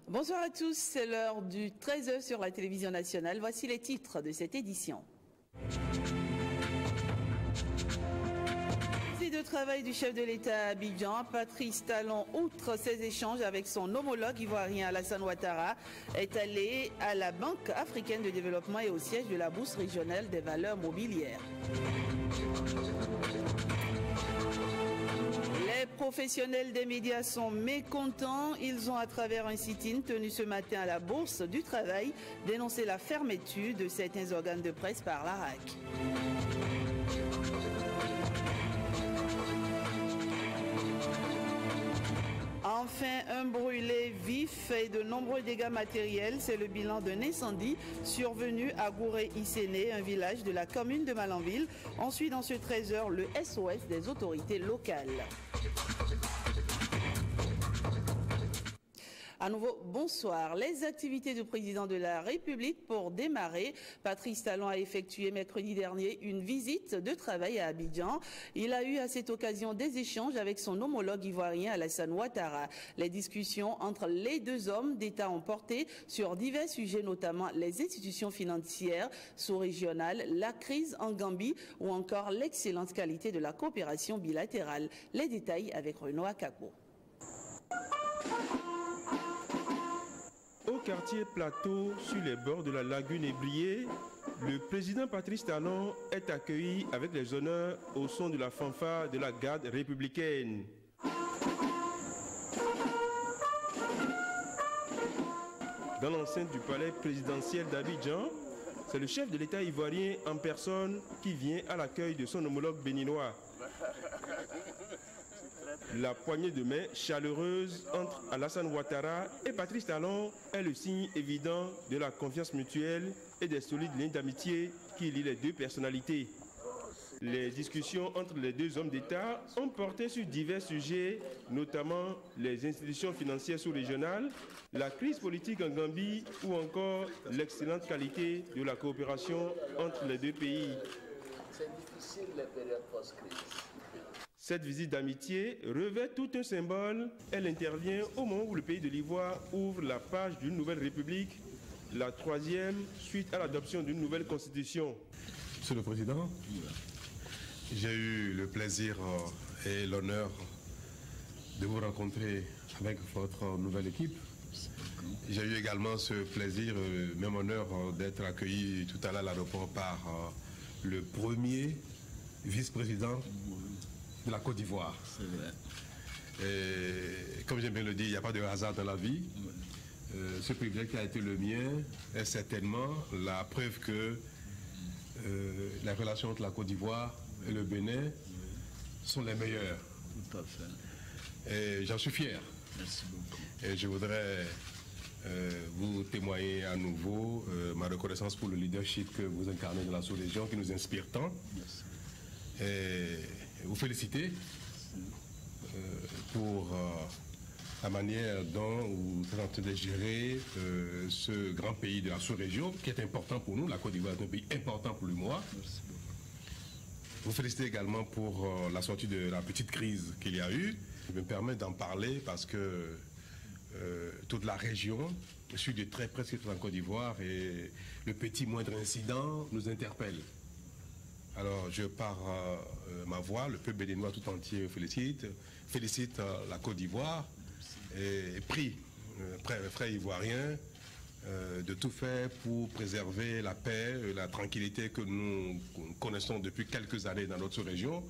Bonsoir à tous, c'est l'heure du 13h sur la télévision nationale. Voici les titres de cette édition. De travail du chef de l'État à Abidjan, Patrice Talon, outre ses échanges avec son homologue ivoirien Alassane Ouattara, est allé à la Banque africaine de développement et au siège de la Bourse régionale des valeurs mobilières. Les professionnels des médias sont mécontents. Ils ont, à travers un sit-in tenu ce matin à la Bourse du Travail, dénoncé la fermeture de certains organes de presse par l'ARAC. Enfin, un brûlé vif et de nombreux dégâts matériels. C'est le bilan d'un incendie survenu à Gouré-Isséné, un village de la commune de Malanville. Ensuite, dans ce 13h, le SOS des autorités locales. À nouveau, bonsoir. Les activités du président de la République pour démarrer. Patrice Talon a effectué mercredi dernier une visite de travail à Abidjan. Il a eu à cette occasion des échanges avec son homologue ivoirien Alassane Ouattara. Les discussions entre les deux hommes d'État ont porté sur divers sujets, notamment les institutions financières sous-régionales, la crise en Gambie ou encore l'excellente qualité de la coopération bilatérale. Les détails avec Renaud Akako. Au quartier Plateau, sur les bords de la lagune Ébrié, le président Patrice Talon est accueilli avec les honneurs au son de la fanfare de la garde républicaine. Dans l'enceinte du palais présidentiel d'Abidjan, c'est le chef de l'État ivoirien en personne qui vient à l'accueil de son homologue béninois. La poignée de main chaleureuse entre Alassane Ouattara et Patrice Talon est le signe évident de la confiance mutuelle et des solides liens d'amitié qui lient les deux personnalités. Les discussions entre les deux hommes d'État ont porté sur divers sujets, notamment les institutions financières sous-régionales, la crise politique en Gambie ou encore l'excellente qualité de la coopération entre les deux pays. C'est difficile les périodes post-crise. Cette visite d'amitié revêt tout un symbole. Elle intervient au moment où le pays de l'Ivoire ouvre la page d'une nouvelle république, la troisième suite à l'adoption d'une nouvelle constitution. Monsieur le Président, j'ai eu le plaisir et l'honneur de vous rencontrer avec votre nouvelle équipe. J'ai eu également ce plaisir, même honneur d'être accueilli tout à l'heure à l'aéroport par le premier vice-président de la Côte d'Ivoire. C'est vrai. Et comme j'aime bien le dire, il n'y a pas de hasard dans la vie. Ce privilège qui a été le mien est certainement la preuve que les relations entre la Côte d'Ivoire et le Bénin sont les meilleures. Tout à fait. Et j'en suis fier. Merci beaucoup. Et je voudrais vous témoigner à nouveau ma reconnaissance pour le leadership que vous incarnez dans la sous-région qui nous inspire tant. Merci. Et vous féliciter pour la manière dont vous êtes en train de gérer ce grand pays de la sous-région qui est important pour nous. La Côte d'Ivoire est un pays important pour l'UMOA. Merci beaucoup. Vous féliciter également pour la sortie de la petite crise qu'il y a eu. Je me permets d'en parler parce que toute la région suit de très près ce qui est en Côte d'Ivoire et le petit moindre incident nous interpelle. Alors je pars ma voix, le peuple béninois tout entier félicite la Côte d'Ivoire et prie frères ivoiriens de tout faire pour préserver la paix, la tranquillité que nous connaissons depuis quelques années dans notre région,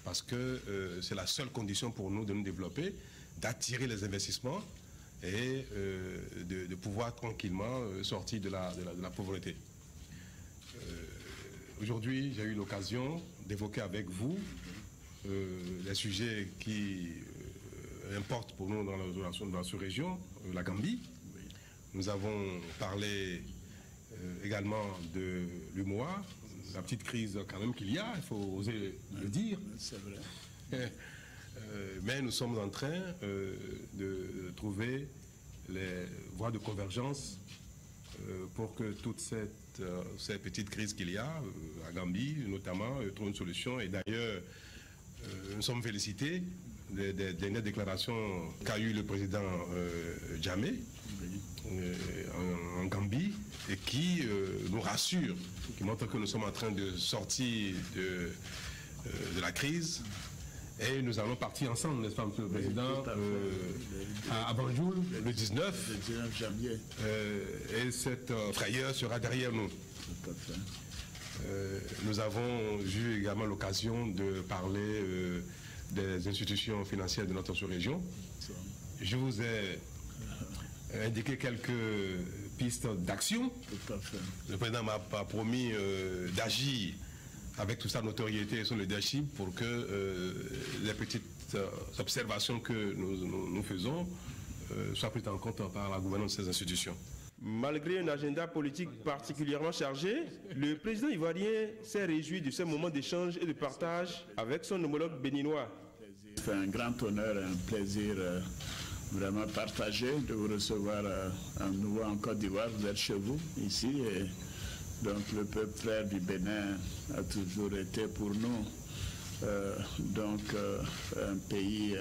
parce que c'est la seule condition pour nous de nous développer, d'attirer les investissements et de pouvoir tranquillement sortir de la pauvreté. Aujourd'hui, j'ai eu l'occasion d'évoquer avec vous les sujets qui importent pour nous dans la sous-région, la Gambie. Nous avons parlé également de l'UMOA, la petite crise quand même qu'il y a, il faut oser le dire. C'est vrai. Mais nous sommes en train de trouver les voies de convergence pour que toute ces petites crises qu'il y a à Gambie, notamment, trouvent une solution. Et d'ailleurs, nous sommes félicités des dernières déclarations qu'a eu le président Jammeh en Gambie et qui nous rassure, qui montre que nous sommes en train de sortir de la crise. Et nous allons partir ensemble, n'est-ce pas, Monsieur le Président, à Banjul, le 19 janvier. Et cette frayeur sera derrière nous. Nous avons eu également l'occasion de parler des institutions financières de notre sous-région. Je vous ai indiqué quelques pistes d'action. Le président m'a promis d'agir avec toute sa notoriété et son leadership pour que les petites observations que nous faisons soient prises en compte par la gouvernance de ces institutions. Malgré un agenda politique particulièrement chargé, le président ivoirien s'est réjoui de ce moment d'échange et de partage avec son homologue béninois. C'est un grand honneur et un plaisir vraiment partagé de vous recevoir à nouveau en Côte d'Ivoire. Vous êtes chez vous, ici. Et donc le peuple frère du Bénin a toujours été pour nous un pays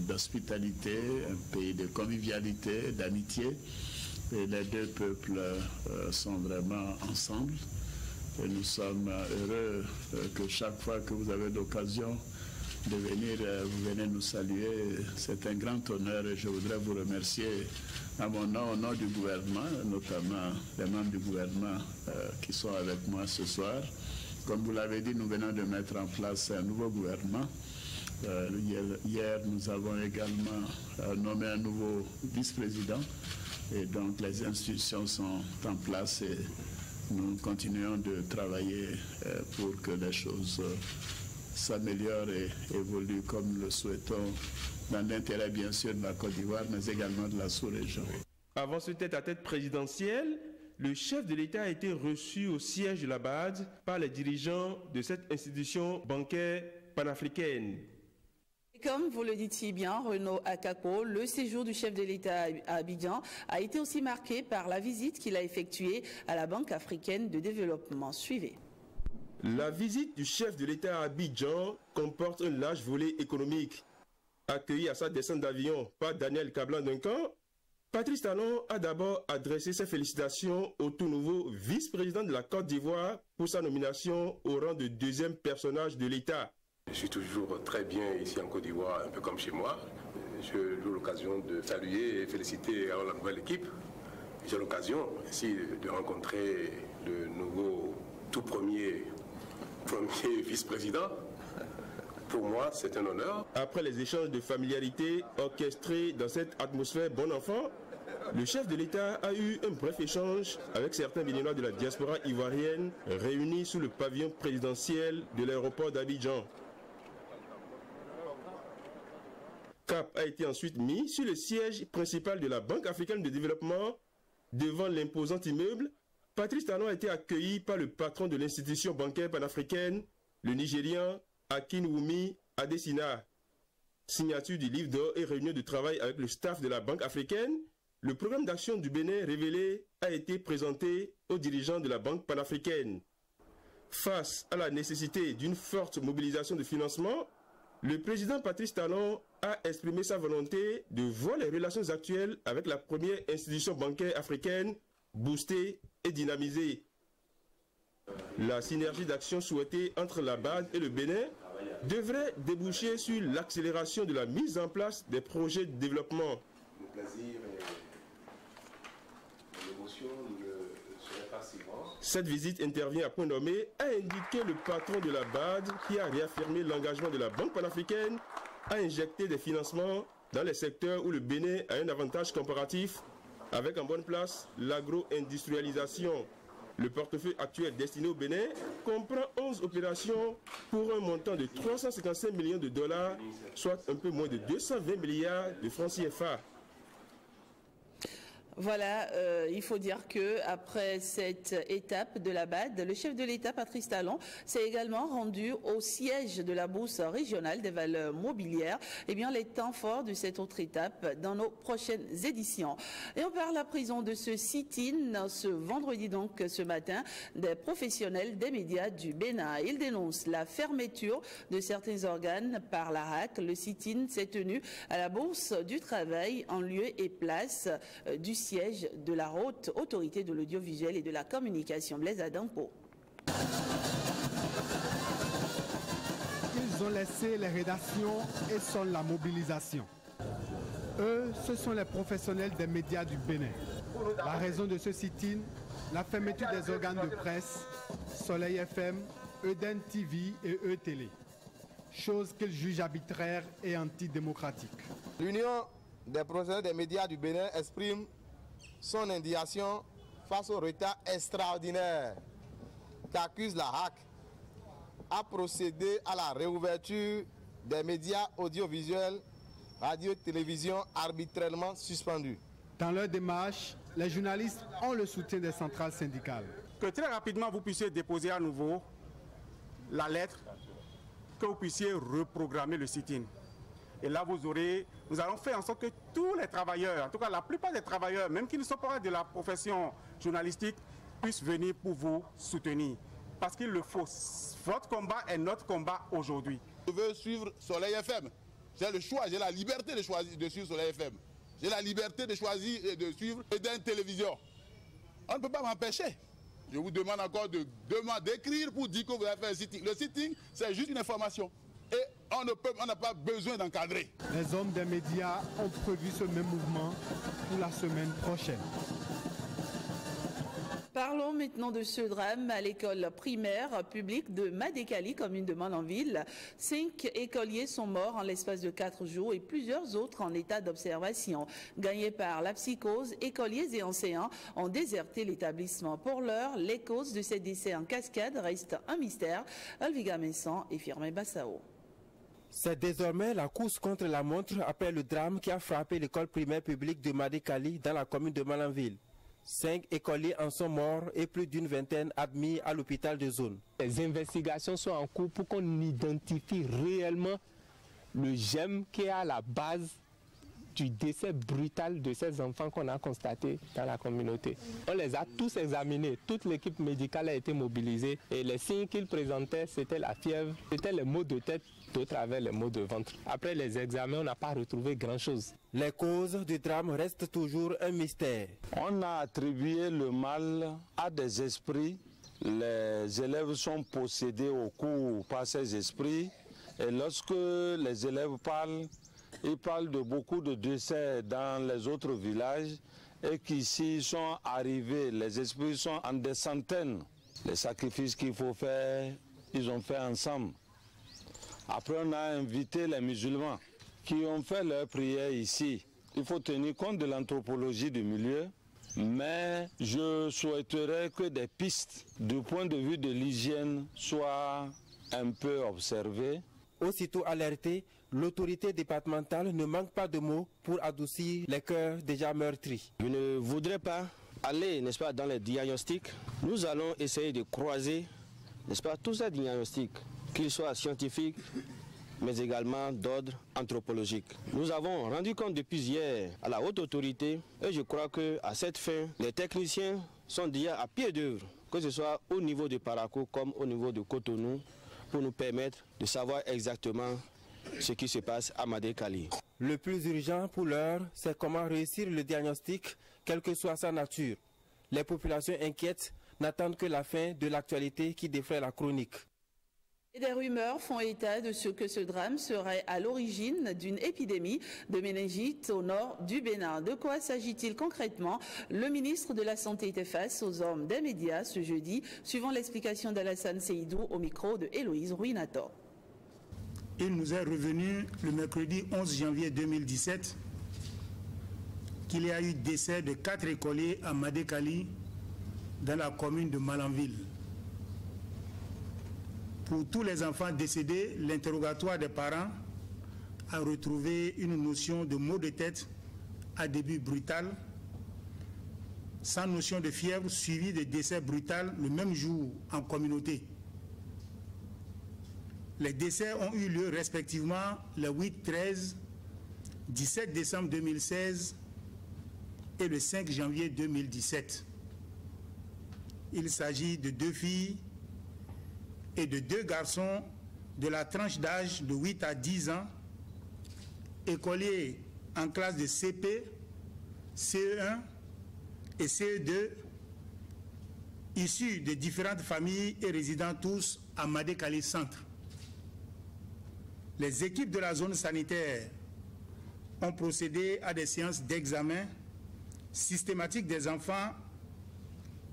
d'hospitalité, un pays de convivialité, d'amitié. Et les deux peuples sont vraiment ensemble. Et nous sommes heureux que chaque fois que vous avez l'occasion de venir, vous venez nous saluer. C'est un grand honneur et je voudrais vous remercier à mon nom, au nom du gouvernement, notamment les membres du gouvernement qui sont avec moi ce soir. Comme vous l'avez dit, nous venons de mettre en place un nouveau gouvernement. Hier, nous avons également nommé un nouveau vice-président. Et donc les institutions sont en place et nous continuons de travailler pour que les choses s'améliorent et évoluent comme nous le souhaitons, dans l'intérêt bien sûr de la Côte d'Ivoire, mais également de la sous-région. Avant ce tête-à-tête présidentiel, le chef de l'État a été reçu au siège de la BAD par les dirigeants de cette institution bancaire panafricaine. Comme vous le dites si bien, Renaud Akako, le séjour du chef de l'État à Abidjan a été aussi marqué par la visite qu'il a effectuée à la Banque africaine de développement. Suivez. La visite du chef de l'État à Abidjan comporte un large volet économique. Accueilli à sa descente d'avion par Daniel Kablan-Duncan, Patrice Talon a d'abord adressé ses félicitations au tout nouveau vice-président de la Côte d'Ivoire pour sa nomination au rang de deuxième personnage de l'État. Je suis toujours très bien ici en Côte d'Ivoire, un peu comme chez moi. J'ai eu l'occasion de saluer et féliciter la nouvelle équipe. J'ai l'occasion ici de rencontrer le nouveau tout premier vice-président. Pour moi, c'est un honneur. Après les échanges de familiarité orchestrés dans cette atmosphère bon enfant, le chef de l'État a eu un bref échange avec certains Béninois de la diaspora ivoirienne réunis sous le pavillon présidentiel de l'aéroport d'Abidjan. Cap a été ensuite mis sur le siège principal de la Banque africaine de développement. Devant l'imposant immeuble, Patrice Talon a été accueilli par le patron de l'institution bancaire panafricaine, le Nigérian Akinwumi Adesina. Signature du livre d'or et réunion de travail avec le staff de la Banque africaine, le programme d'action du Bénin révélé a été présenté aux dirigeants de la Banque panafricaine. Face à la nécessité d'une forte mobilisation de financement, le président Patrice Talon a exprimé sa volonté de voir les relations actuelles avec la première institution bancaire africaine boostée et dynamisée. La synergie d'action souhaitée entre la BAD et le Bénin devrait déboucher sur l'accélération de la mise en place des projets de développement. Le plaisir et l'émotion ne seraient pas si grands. Cette visite intervient à point nommé, a indiqué le patron de la BAD qui a réaffirmé l'engagement de la Banque panafricaine à injecter des financements dans les secteurs où le Bénin a un avantage comparatif, avec en bonne place l'agro-industrialisation. Le portefeuille actuel destiné au Bénin comprend 11 opérations pour un montant de 355 millions de dollars, soit un peu moins de 220 milliards de francs CFA. Voilà, il faut dire que après cette étape de la BAD, le chef de l'État, Patrice Talon, s'est également rendu au siège de la Bourse régionale des valeurs mobilières. Eh bien, les temps forts de cette autre étape dans nos prochaines éditions. Et on parle à présent de ce sit-in, ce vendredi donc, ce matin, des professionnels des médias du Bénin. Ils dénoncent la fermeture de certains organes par l'ARAC. Le sit-in s'est tenu à la Bourse du Travail en lieu et place du siège de la haute autorité de l'audiovisuel et de la communication, Blaise Adampo. Ils ont laissé les rédactions et sont la mobilisation. Eux, ce sont les professionnels des médias du Bénin. La raison de ce sit-in, la fermeture des organes de presse, Soleil FM, Eden TV et E-Télé. Chose qu'ils jugent arbitraire et antidémocratique. L'Union des professionnels des médias du Bénin exprime son indignation face au retard extraordinaire qu'accuse la HAC à procéder à la réouverture des médias audiovisuels, radio et télévision arbitrairement suspendus. Dans leur démarche, les journalistes ont le soutien des centrales syndicales. Que très rapidement vous puissiez déposer à nouveau la lettre, que vous puissiez reprogrammer le sit-in. Et là, nous allons faire en sorte que tous les travailleurs, en tout cas la plupart des travailleurs, même qui ne sont pas de la profession journalistique, puissent venir pour vous soutenir. Parce qu'il le faut. Votre combat est notre combat aujourd'hui. Je veux suivre Soleil FM. J'ai le choix, j'ai la liberté de choisir de suivre Soleil FM. J'ai la liberté de choisir et de suivre Eden Télévision. On ne peut pas m'empêcher. Je vous demande encore d'écrire pour dire que vous avez fait un sitting. Le sitting, c'est juste une information. Et on n'a pas besoin d'encadrer. Les hommes des médias ont prévu ce même mouvement pour la semaine prochaine. Parlons maintenant de ce drame à l'école primaire publique de Madékali, commune de Malanville. 5 écoliers sont morts en l'espace de 4 jours et plusieurs autres en état d'observation. Gagnés par la psychose, écoliers et enseignants ont déserté l'établissement. Pour l'heure, les causes de ces décès en cascade restent un mystère. Alviga Messan et Firmin Bassao. C'est désormais la course contre la montre après le drame qui a frappé l'école primaire publique de Madékali dans la commune de Malanville. 5 écoliers en sont morts et plus d'une vingtaine admis à l'hôpital de zone. Les investigations sont en cours pour qu'on identifie réellement le gemme qui est à la base du décès brutal de ces enfants qu'on a constaté dans la communauté. On les a tous examinés, toute l'équipe médicale a été mobilisée et les signes qu'ils présentaient, c'était la fièvre, c'était les maux de tête, au travers les maux de ventre. Après les examens, on n'a pas retrouvé grand-chose. Les causes du drame restent toujours un mystère. On a attribué le mal à des esprits. Les élèves sont possédés au cours par ces esprits. Et lorsque les élèves parlent, ils parlent de beaucoup de décès dans les autres villages et qu'ici sont arrivés, les esprits sont en des centaines. Les sacrifices qu'il faut faire, ils ont fait ensemble. Après, on a invité les musulmans qui ont fait leur prière ici. Il faut tenir compte de l'anthropologie du milieu, mais je souhaiterais que des pistes du point de vue de l'hygiène soient un peu observées. Aussitôt alertée, l'autorité départementale ne manque pas de mots pour adoucir les cœurs déjà meurtris. Je ne voudrais pas aller, n'est-ce pas, dans les diagnostics. Nous allons essayer de croiser, n'est-ce pas, tous ces diagnostics, qu'ils soient scientifiques, mais également d'ordre anthropologique. Nous avons rendu compte depuis hier à la haute autorité et je crois qu'à cette fin, les techniciens sont déjà à pied d'œuvre, que ce soit au niveau de Parakou comme au niveau de Cotonou, pour nous permettre de savoir exactement ce qui se passe à Madékali. Le plus urgent pour l'heure, c'est comment réussir le diagnostic, quelle que soit sa nature. Les populations inquiètes n'attendent que la fin de l'actualité qui défraie la chronique. Et des rumeurs font état de ce que ce drame serait à l'origine d'une épidémie de méningite au nord du Bénin. De quoi s'agit-il concrètement? Le ministre de la Santé était face aux hommes des médias ce jeudi, suivant l'explication d'Alassane Seydou au micro de Héloïse Ruinator. Il nous est revenu le mercredi 11 janvier 2017 qu'il y a eu décès de 4 écoliers à Madékali dans la commune de Malanville. Pour tous les enfants décédés, l'interrogatoire des parents a retrouvé une notion de maux de tête à début brutal, sans notion de fièvre, suivi de décès brutal le même jour en communauté. Les décès ont eu lieu respectivement le 8-13, 17 décembre 2016 et le 5 janvier 2017. Il s'agit de 2 filles et de 2 garçons de la tranche d'âge de 8 à 10 ans, écoliers en classe de CP, CE1 et CE2, issus de différentes familles et résidant tous à Madé-Kali Centre. Les équipes de la zone sanitaire ont procédé à des séances d'examen systématiques des enfants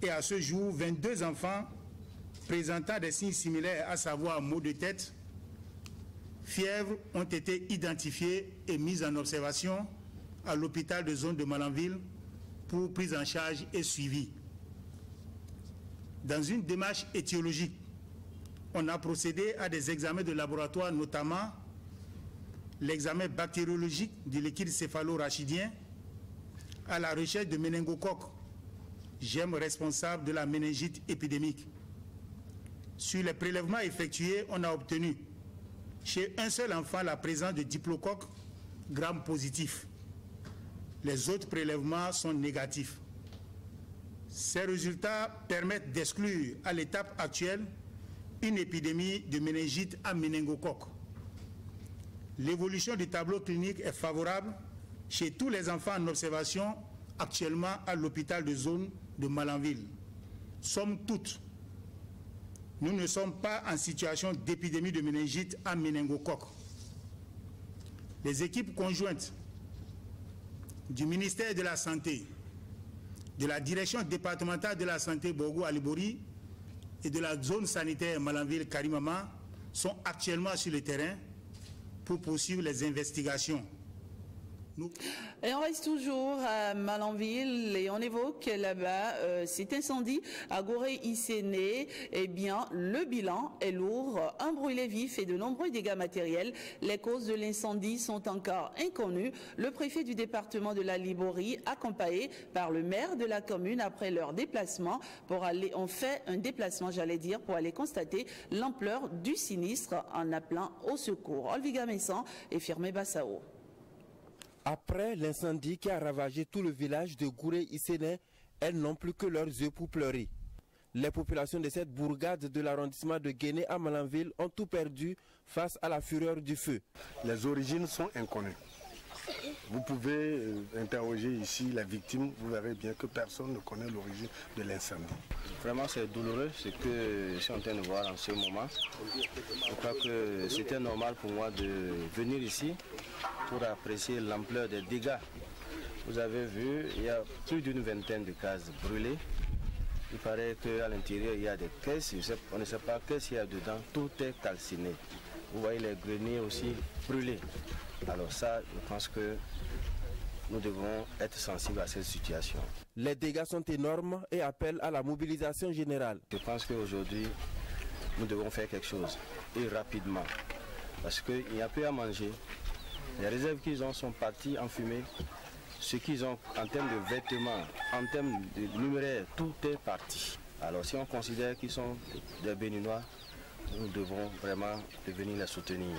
et à ce jour, 22 enfants présentant des signes similaires, à savoir maux de tête, fièvre, ont été identifiés et mis en observation à l'hôpital de zone de Malanville pour prise en charge et suivi. Dans une démarche étiologique, on a procédé à des examens de laboratoire, notamment l'examen bactériologique du liquide céphalo-rachidien à la recherche de méningocoques, germe responsable de la méningite épidémique. Sur les prélèvements effectués, on a obtenu chez un seul enfant la présence de diplocoque gram positif. Les autres prélèvements sont négatifs. Ces résultats permettent d'exclure à l'étape actuelle une épidémie de méningite à méningocoque. L'évolution du tableau clinique est favorable chez tous les enfants en observation actuellement à l'hôpital de zone de Malanville. Somme toute, nous ne sommes pas en situation d'épidémie de méningite à méningocoque. Les équipes conjointes du ministère de la Santé, de la direction départementale de la santé Borgo-Alibori et de la zone sanitaire Malanville-Karimama sont actuellement sur le terrain pour poursuivre les investigations. Et on reste toujours à Malanville et on évoque là-bas cet incendie à Gorée-Iséné. Eh bien, le bilan est lourd, un brûlé vif et de nombreux dégâts matériels. Les causes de l'incendie sont encore inconnues. Le préfet du département de la Liborie, accompagné par le maire de la commune après leur déplacement pour aller, on fait un déplacement, j'allais dire, pour aller constater l'ampleur du sinistre en appelant au secours. Olviga Messan et Firmé Bassao. Après l'incendie qui a ravagé tout le village de Gorée-Iséné, elles n'ont plus que leurs yeux pour pleurer. Les populations de cette bourgade de l'arrondissement de Guéné à Malanville ont tout perdu face à la fureur du feu. Les origines sont inconnues. Vous pouvez interroger ici la victime, vous verrez bien que personne ne connaît l'origine de l'incendie. Vraiment c'est douloureux ce que je suis en train de voir en ce moment. Je crois que c'était normal pour moi de venir ici pour apprécier l'ampleur des dégâts. Vous avez vu, il y a plus d'une vingtaine de cases brûlées. Il paraît qu'à l'intérieur il y a des caisses, on ne sait pas qu'est-ce qu'il y a dedans, tout est calciné. Vous voyez les greniers aussi brûlés. Alors ça, je pense que nous devons être sensibles à cette situation. Les dégâts sont énormes et appellent à la mobilisation générale. Je pense qu'aujourd'hui, nous devons faire quelque chose, et rapidement. Parce qu'il n'y a plus à manger. Les réserves qu'ils ont sont parties en fumée. Ce qu'ils ont en termes de vêtements, en termes de numéraire, tout est parti. Alors si on considère qu'ils sont des Béninois, nous devons vraiment venir les soutenir.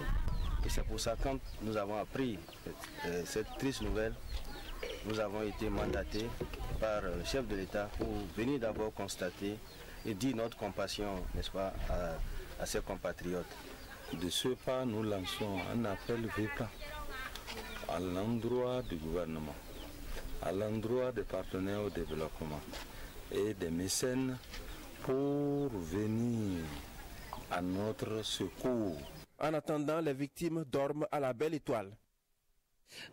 Et c'est pour ça que quand nous avons appris cette triste nouvelle, nous avons été mandatés par le chef de l'État pour venir d'abord constater et dire notre compassion, n'est-ce pas, à ses compatriotes. De ce pas, nous lançons un appel vibrant à l'endroit du gouvernement, à l'endroit des partenaires au développement et des mécènes pour venir à notre secours. En attendant, les victimes dorment à la belle étoile.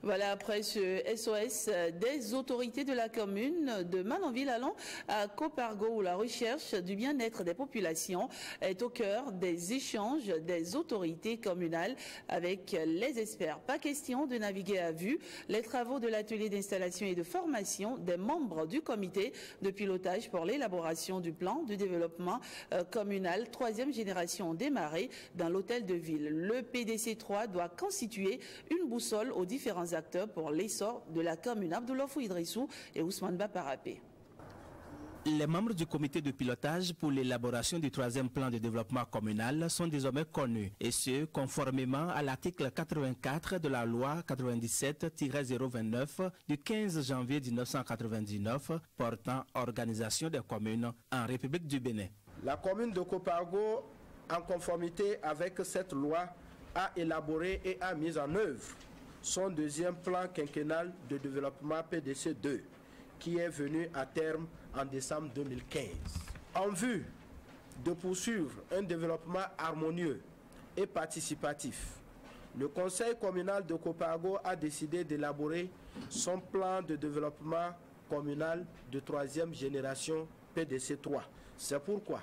Voilà, après ce SOS des autorités de la commune de Malanville, allons à Copargo où la recherche du bien-être des populations est au cœur des échanges des autorités communales avec les experts. Pas question de naviguer à vue. Les travaux de l'atelier d'installation et de formation des membres du comité de pilotage pour l'élaboration du plan de développement communal 3e génération ont démarré dans l'hôtel de ville. Le PDC 3 doit constituer une boussole aux différents acteurs pour l'essor de la commune. Abdoulofou Idrissou et Ousmane Baparapé. Les membres du comité de pilotage pour l'élaboration du 3e plan de développement communal sont désormais connus, et ce, conformément à l'article 84 de la loi 97-029 du 15 janvier 1999 portant organisation des communes en République du Bénin. La commune de Kopago, en conformité avec cette loi, a élaboré et a mis en œuvre son 2e plan quinquennal de développement PDC2, qui est venu à terme en décembre 2015. En vue de poursuivre un développement harmonieux et participatif, le conseil communal de Kopago a décidé d'élaborer son plan de développement communal de 3e génération PDC3. C'est pourquoi,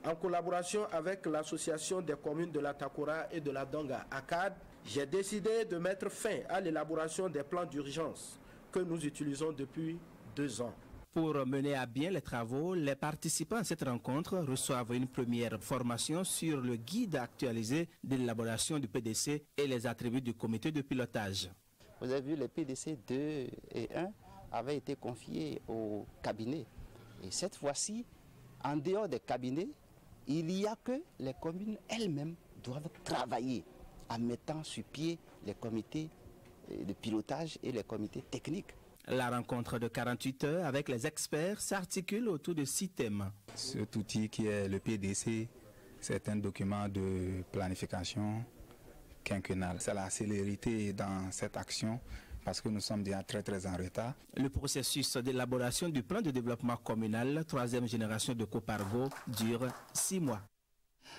en collaboration avec l'association des communes de la Takora et de la Donga ACAD, j'ai décidé de mettre fin à l'élaboration des plans d'urgence que nous utilisons depuis 2 ans. Pour mener à bien les travaux, les participants à cette rencontre reçoivent une première formation sur le guide actualisé de l'élaboration du PDC et les attributs du comité de pilotage. Vous avez vu, les PDC 2 et 1 avaient été confiés au cabinet. Et cette fois-ci, en dehors des cabinets, il n'y a que les communes elles-mêmes doivent travailler en mettant sur pied les comités de pilotage et les comités techniques. La rencontre de 48 heures avec les experts s'articule autour de 6 thèmes. Cet outil qui est le PDC, c'est un document de planification quinquennale. C'est la célérité dans cette action parce que nous sommes déjà très en retard. Le processus d'élaboration du plan de développement communal 3e génération de Kopago dure 6 mois.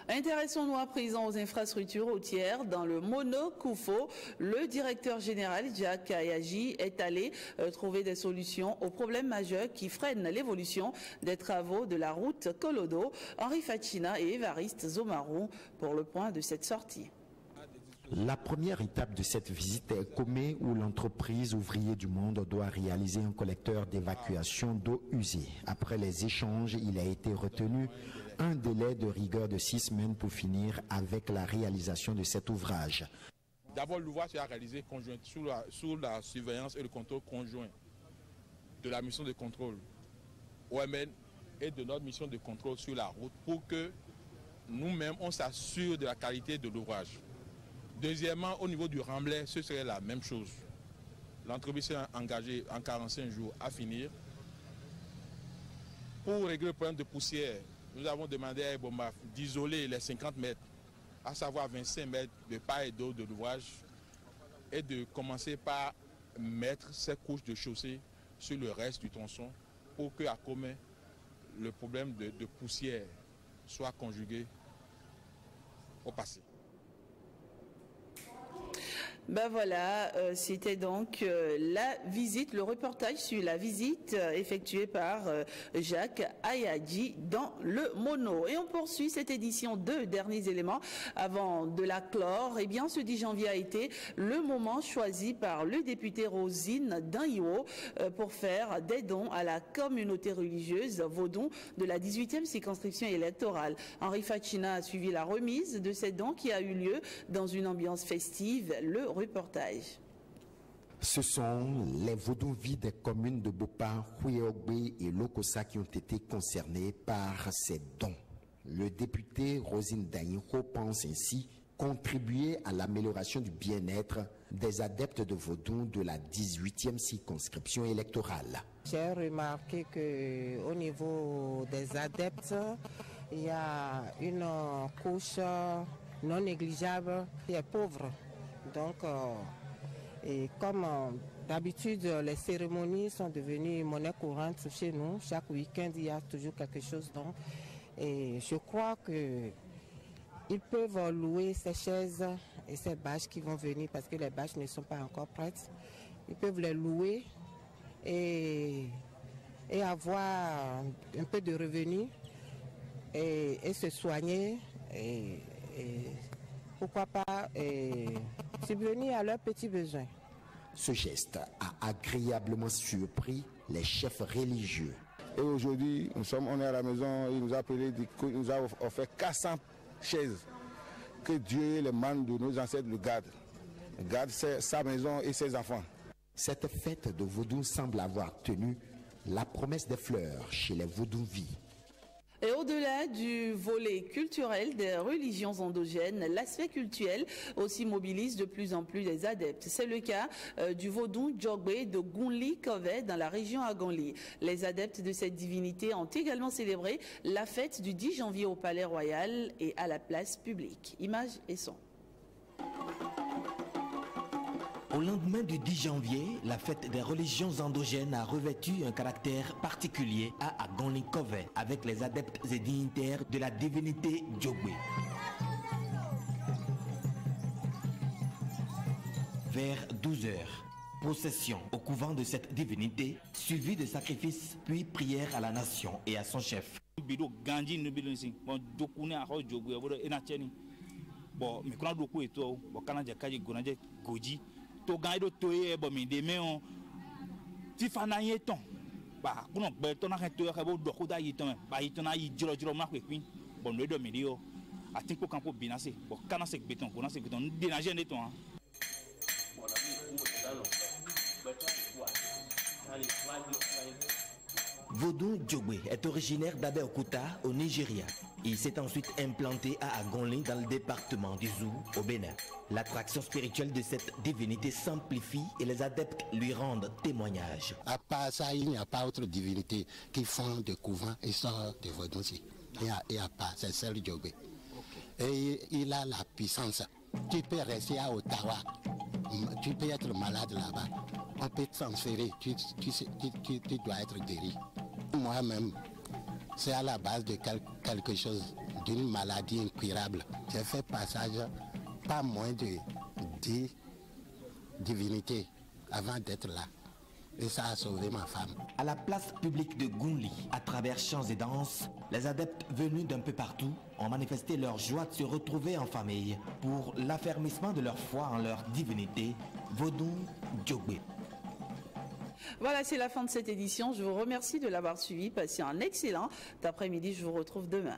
Intéressons-nous à présent aux infrastructures routières. Dans le Mono Koufo, le directeur général Jack Ayaji est allé trouver des solutions aux problèmes majeurs qui freinent l'évolution des travaux de la route Kolodo. Henri Fachina et Évariste Zomarou pour le point de cette sortie. La première étape de cette visite est Komé, où l'entreprise Ouvrier du Monde doit réaliser un collecteur d'évacuation d'eau usée. Après les échanges, il a été retenu un délai de rigueur de 6 semaines pour finir avec la réalisation de cet ouvrage. D'abord, l'ouvrage sera réalisé sous la surveillance et le contrôle conjoint de la mission de contrôle OMN et de notre mission de contrôle sur la route pour que nous-mêmes, on s'assure de la qualité de l'ouvrage. Deuxièmement, au niveau du remblai, ce serait la même chose. L'entreprise s'est engagée en 45 jours à finir. Pour régler le problème de poussière, nous avons demandé à Ebomaf d'isoler les 50 mètres, à savoir 25 mètres de part et d'autre de l'ouvrage, et de commencer par mettre ces couches de chaussée sur le reste du tronçon pour qu'à commun, le problème de poussière soit conjugué au passé. Ben voilà, c'était donc la visite, le reportage sur la visite effectuée par Jacques Ayadji dans le Mono. Et on poursuit cette édition. 2 derniers éléments avant de la clore. Eh bien, ce 10 janvier a été le moment choisi par le député Rosine Danyo pour faire des dons à la communauté religieuse vaudon de la 18e circonscription électorale. Henri Fachina a suivi la remise de ces dons qui a eu lieu dans une ambiance festive. Le reportage. Ce sont les vaudouvilles des communes de Bopa, Houéogbe et Lokosa qui ont été concernés par ces dons. Le député Rosine Danyo pense ainsi contribuer à l'amélioration du bien-être des adeptes de vaudou de la 18e circonscription électorale. J'ai remarqué qu'au niveau des adeptes, il y a une couche non négligeable qui est pauvre. Donc, et comme d'habitude, les cérémonies sont devenues monnaie courante chez nous. Chaque week-end, il y a toujours quelque chose. Donc, et je crois qu'ils peuvent louer ces chaises et ces bâches qui vont venir parce que les bâches ne sont pas encore prêtes. Ils peuvent les louer et avoir un peu de revenus et se soigner et pourquoi pas subvenir à leurs petits besoins. Ce geste a agréablement surpris les chefs religieux. Et aujourd'hui, on est à la maison, il nous a appelé, il nous a offert 400 chaises. Que Dieu les mains de nos ancêtres le gardent. Garde sa maison et ses enfants. Cette fête de vaudou semble avoir tenu la promesse des fleurs chez les Vodouvi. Et au-delà du volet culturel des religions endogènes, l'aspect cultuel aussi mobilise de plus en plus les adeptes. C'est le cas du Vodou Djogbe de Gounli Kove dans la région Agonli. Les adeptes de cette divinité ont également célébré la fête du 10 janvier au Palais Royal et à la place publique. Images et son. Au lendemain du 10 janvier, la fête des religions endogènes a revêtu un caractère particulier à Agonli-Kove avec les adeptes et dignitaires de la divinité Djogbe. Vers 12 heures, procession au couvent de cette divinité, suivie de sacrifices puis prières à la nation et à son chef. To gan do to e bo mi de me on ti fana yen ton ba kuno gbe to na kan to e bo do ko da yi ton ba yi ton na yi jiro ma pe pin bo no do mi ri o ati ko kan ko bi na se bo kana se gbe ton ko na se gbe ton de na je ne ton Vodou Djogbe est originaire d'Abeokuta au Nigeria. Il s'est ensuite implanté à Agonli dans le département du Zou au Bénin. L'attraction spirituelle de cette divinité s'amplifie et les adeptes lui rendent témoignage. À part ça, il n'y a pas autre divinité qui font des couvents et sort de Vodou aussi. Il n'y a pas, c'est seul Djogbe. Et il a la puissance. Tu peux rester à Ottawa, tu peux être malade là-bas. On peut te transférer, tu dois être guéri. Moi-même, c'est à la base de quelque chose, d'une maladie incurable. J'ai fait passage pas moins de 10 divinités avant d'être là. Et ça a sauvé ma femme. À la place publique de Gounli, à travers chants et danses, les adeptes venus d'un peu partout ont manifesté leur joie de se retrouver en famille pour l'affermissement de leur foi en leur divinité, Vodou Djogbe. Voilà, c'est la fin de cette édition. Je vous remercie de l'avoir suivi. Passez un excellent après-midi. Je vous retrouve demain.